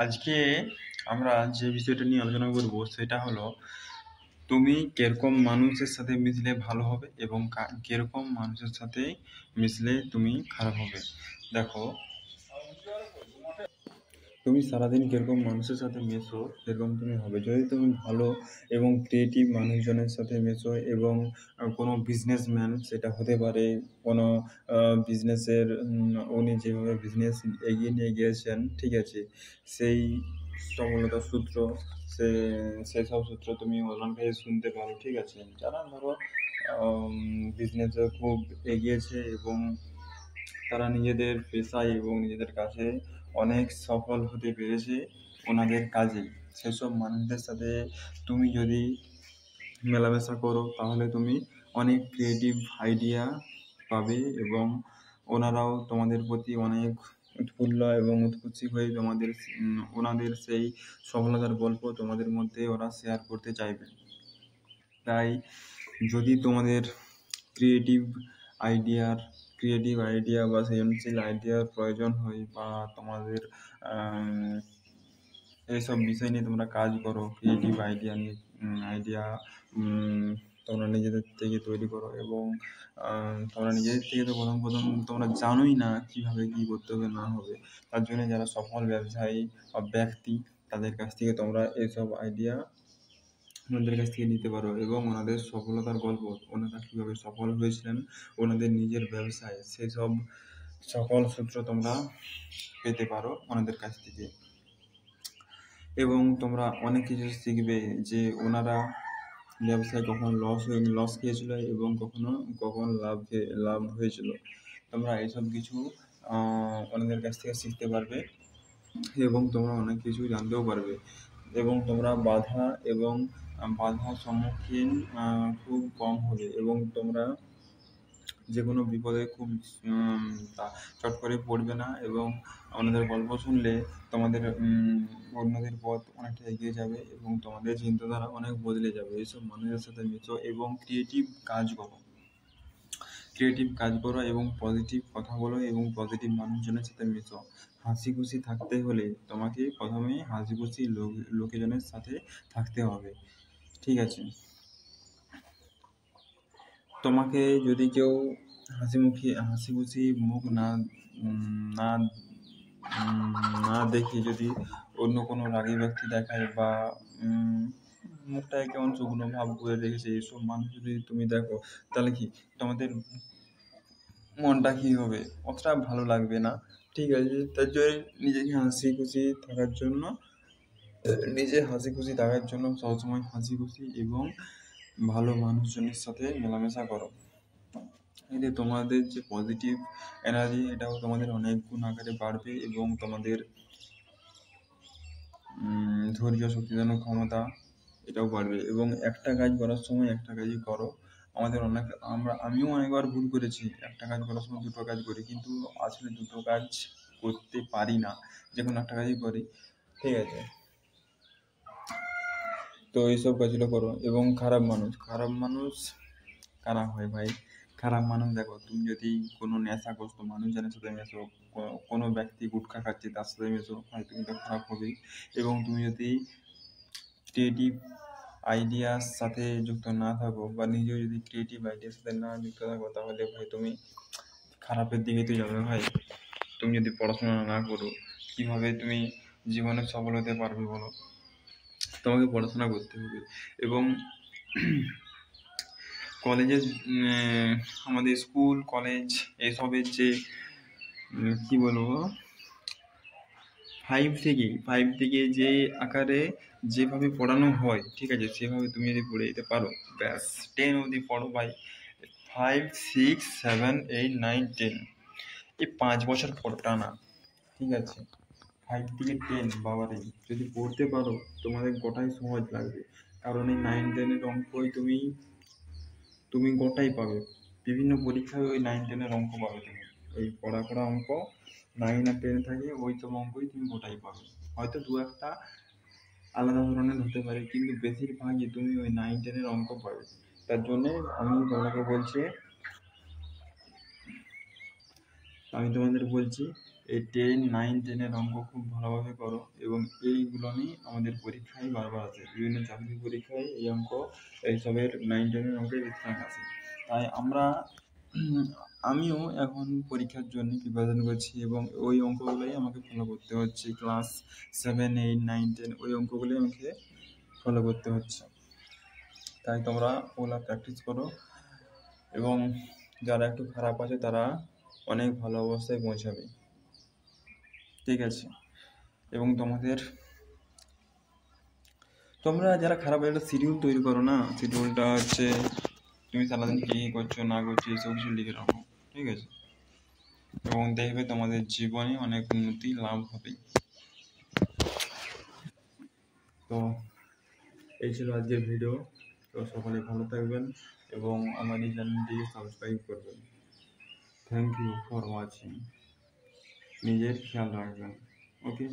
আজকে আমরা যে বিষয়টা নিয়ে আলোচনা করব সেটা হলো তুমি কিরকম মানুষের সাথে মিশলে ভালো হবে এবং কিরকম মানুষের সাথে মিশলে তুমি খারাপ হবে। দেখো, তুমি সারাদিন কিরকম মানুষের সাথে মেশো সেরকম তুমি হবে। যদি তুমি ভালো এবং ক্রিয়েটিভ মানুষজনের সাথে মেশো এবং কোনো বিজনেসম্যান, সেটা হতে পারে কোনো বিজনেসের, উনি যেভাবে বিজনেস এগিয়ে নিয়ে গিয়েছেন, ঠিক আছে, সেই সফলতার সূত্র, সে সেসব সূত্র তুমি ওনার কাছে শুনতে পারো, ঠিক আছে। যারা ধরো বিজনেসে খুব এগিয়েছে এবং তারা নিজেদের পেশায় এবং নিজেদের কাছে অনেক সফল হতে পেরেছে ওনাদের কাজেই, সেসব মানুষদের সাথে তুমি যদি মেলামেশা করো তাহলে তুমি অনেক ক্রিয়েটিভ আইডিয়া পাবে এবং ওনারাও তোমাদের প্রতি অনেক উৎফুল্ল এবং উৎকুচি হয়ে ওনাদের সেই সফলতার গল্প তোমাদের মধ্যে ওরা শেয়ার করতে চাইবে। তাই যদি তোমাদের ক্রিয়েটিভ আইডিয়ার ক্রিয়েটিভ আইডিয়া বা সৃজনশীল আইডিয়ার প্রয়োজন হয় বা তোমাদের এইসব বিষয় নিয়ে তোমরা কাজ করো, ক্রিয়েটিভ আইডিয়া নিয়ে আইডিয়া তোমরা নিজেদের থেকে তৈরি করো এবং তোমরা নিজেদের থেকে তো প্রথম প্রথম তোমরা জানোই না কীভাবে কী করতে হবে না হবে। তার জন্য যারা সফল ব্যবসায়ী বা ব্যক্তি তাদের কাছ থেকে তোমরা এইসব আইডিয়া ওনাদের কাছ থেকে নিতে পারো এবং ওনাদের সফলতার গল্প, ওনারা কীভাবে সফল হয়েছিলেন ওনাদের নিজের ব্যবসায়, সেসব সকল সূত্র তোমরা পেতে পারো ওনাদের কাছ থেকে এবং তোমরা অনেক কিছু শিখবে যে ওনারা ব্যবসায় কখন লস খেয়েছিল এবং কখন লাভ হয়েছিল। তোমরা এইসব কিছু ওনাদের কাছ থেকে শিখতে পারবে এবং তোমরা অনেক কিছু জানতেও পারবে এবং তোমরা বাধার সম্মুখীন খুব কম হবে এবং তোমরা যে কোনো বিপদে খুব চট করে পড়বে না এবং ওনাদের গল্প শুনলে তোমাদের উন্নতির পথ অনেকটা এগিয়ে যাবে এবং তোমাদের চিন্তাধারা অনেক বদলে যাবে। এইসব মানুষের সাথে মিশো এবং ক্রিয়েটিভ কাজ করো এবং পজিটিভ কথা বলো এবং পজিটিভ মানুষজনের সাথে মিশো। হাসি খুশি থাকতে হলে তোমাকে প্রথমে হাসি খুশি লোকজনের সাথে থাকতে হবে, ঠিক আছে। তোমাকে যদি কেউ হাসি খুশি মুখ না না দেখে যদি অন্য কোনো রাগী ব্যক্তি দেখায় বা মুখটাকে কেমন শুকনো ভাব করে রেখেছে, এইসব মানুষ যদি তুমি দেখো তাহলে কি তোমাদের মনটা কী হবে, অতটা ভালো লাগবে না, ঠিক আছে। তার জন্য নিজে হাসি খুশি থাকার জন্য সবসময় হাসি খুশি এবং ভালো মানুষজনের সাথে মেলামেশা করো। এতে তোমাদের যে পজিটিভ এনার্জি এটাও তোমাদের অনেক গুণ আকারে বাড়বে এবং তোমাদের ধৈর্য শক্তিদানের ক্ষমতা এটাও বাড়বে এবং একটা কাজ করার সময় একটা কাজই করো। আমিও অনেকবার ভুল করেছি, একটা কাজ করার সময় দুটো কাজ করি, কিন্তু আসলে দুটো কাজ করতে পারি না, যে কোনো একটা কাজই করি, ঠিক আছে। তো এইসব কাজগুলো করো এবং খারাপ মানুষ কারা হয় ভাই? খারাপ মানুষ দেখো, তুমি যদি কোনো নেশাগ্রস্ত মানুষজনের সাথে মেশো, কোনো ব্যক্তি গুটখা খাচ্ছে তার সাথে মেশো, ভাই তুমি তো খারাপ হবেই। এবং তুমি যদি ক্রিয়েটিভ আইডিয়ার সাথে যুক্ত না থাকো বা নিজেও যদি ক্রিয়েটিভ আইডিয়ার সাথে না যুক্ত থাকো তাহলে ভাই তুমি খারাপের দিকে তো যাবে ভাই। তুমি যদি পড়াশোনা না করো কীভাবে তুমি জীবনে সফল হতে পারবে বলো? তোমাকে পড়াশোনা করতে হবে এবং কলেজের আমাদের স্কুল কলেজ এসবের যে কী বলবো, ফাইভ থেকে যে আকারে যেভাবে পড়ানো হয়, ঠিক আছে, সেভাবে তুমি যদি পড়ে যেতে পারো ব্যাস 10 অবধি পড়ো ভাই। 5, 6, 7, 8, 9, 10 এই 5 বছর পড়ো টানা, ঠিক আছে। 5 থেকে 10 বাবারে যদি পড়তে পারো তোমাদের গোটাই সহজ লাগবে, কারণ এই 9, 10-এর অঙ্কই তুমি গোটাই পাবে। বিভিন্ন পরীক্ষায় ওই 9, 10-এর অঙ্ক পাবে তুমি, ওই পড়া অঙ্ক 9 আর 10 থাকে, ওই সব অঙ্কই তুমি গোটাই পাবে। হয়তো দু একটা আলাদা ধরনের হতে পারে কিন্তু বেশিরভাগই তুমি ওই 9, 10-এর অঙ্ক পাবে। তার জন্যে আমি তোমাদের বলছি এই 10, 9, 10 এর অঙ্ক খুব ভালোভাবে করো এবং এইগুলো নিয়ে আমাদের পরীক্ষায় বারবার আসে, বিভিন্ন চাকরি পরীক্ষায় এই অঙ্ক, এইসবের 9, 10 এর অঙ্কের এক্সাম আসে। তাই আমিও এখন পরীক্ষার জন্য প্রিপারেশন করছি এবং ওই অঙ্কগুলোই আমাকে ফলো করতে হচ্ছে। ক্লাস 7, 8, 9, 10 ওই অঙ্কগুলোই আমাকে ফলো করতে হচ্ছে। তাই তোমরা ওগুলা প্র্যাকটিস করো এবং যারা একটু খারাপ আছে তারা অনেক ভালো অবস্থায় পৌঁছাবে, ঠিক আছে? এবং তোমরা যারা খারাপ একটা শিডিউল তৈরি করো না, শিডিউলটা হচ্ছে তুমি সারাদিন কী কী করছো না করছো এসব কিছু লিখে রাখো, ঠিক আছে? এবং দেখবে তোমাদের জীবনে অনেক উন্নতি লাভ হবে। তো এই ছিল আজকের ভিডিও। তো সকলে ভালো থাকবেন এবং আমার এই চ্যানেলটিকে সাবস্ক্রাইব করবেন। Thank you for watching. নিজের খেয়াল রাখবেন। ওকে।